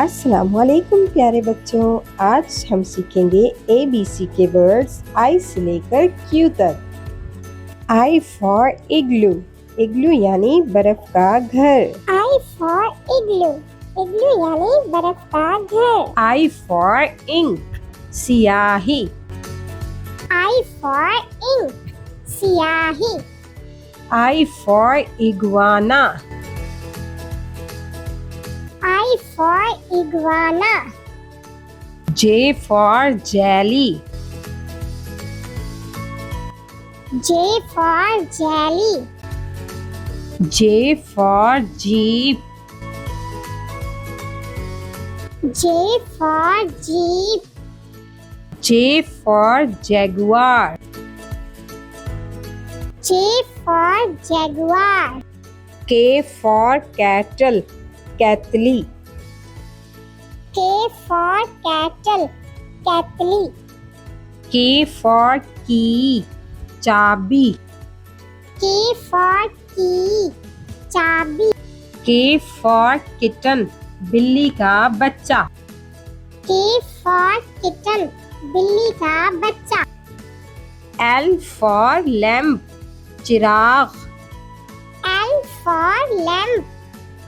अस्सलाम वालेकुम प्यारे बच्चों। आज हम सीखेंगे ABC के वर्ड्स आई से लेकर क्यू तक। आई फॉर इग्लू, इग्लू यानी बर्फ का घर। I for igloo, igloo यानी बर्फ का घर। आई फॉर इंक, सियाही। I for ink, सियाही। I for iguana, I for iguana, J for jelly. J for jelly, J for jeep, J for jeep, J for jaguar. J for jaguar, K for kettle, कैतली। K for cattle, cattle, K for key, चाबी। K for key, चाबी। के for kitten, बिल्ली का बच्चा। K for kitten, बिल्ली का बच्चा। एल फॉर लैम्प, चिराग। L for lamp,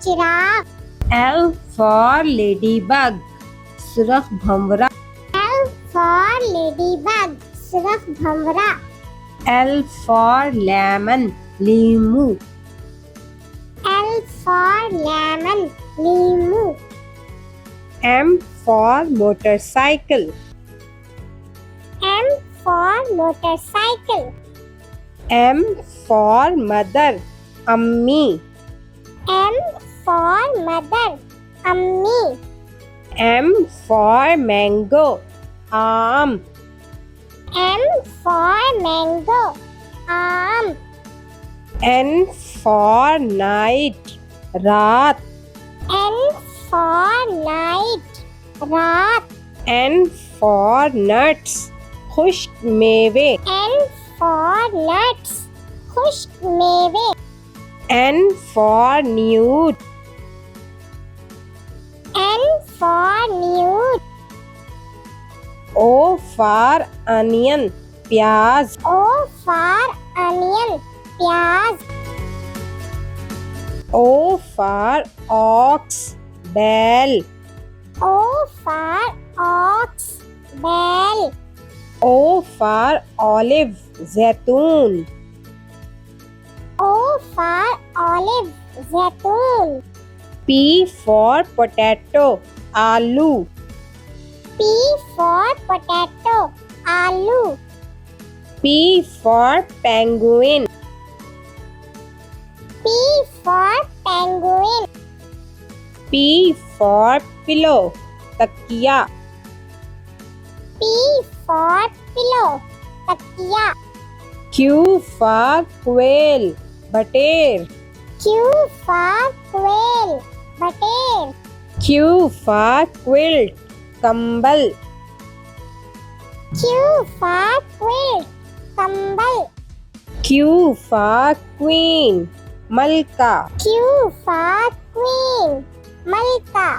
चिराग। एल फॉर लेडी बग, सुरख भंवरा। L for ladybug, सुरख भंवरा। एल फॉर लेमन, लीमू। L for lemon, नींबू। M for motorcycle, M for motorcycle, M for mother, अम्मी। M for mother, अम्मी। एम फॉर मैंगो, आम। M for mango, आम। एन फॉर नाइट, रात। N for night, रात। एन फॉर नट्स, खुश्क मेवे। N for nuts, खुश्क मेवे। N for newt, N for nude, O for onion, प्याज। O for onion, प्याज। ओ फॉर ऑक्स, बैल। O for ox, बैल। ओ फॉर ऑलिव, जैतून। O for olive, जैतून। पी फॉर पोटैटो, आलू। P for potato, आलू। P for penguin, P for penguin, P for pillow, तकिया। P for pillow, तकिया। Q for quail, बटेर। Q for quail, बटेर। Q for quilt, कंबल। Q for quilt, कंबल। Q for queen, मलका। Q for queen, मलका।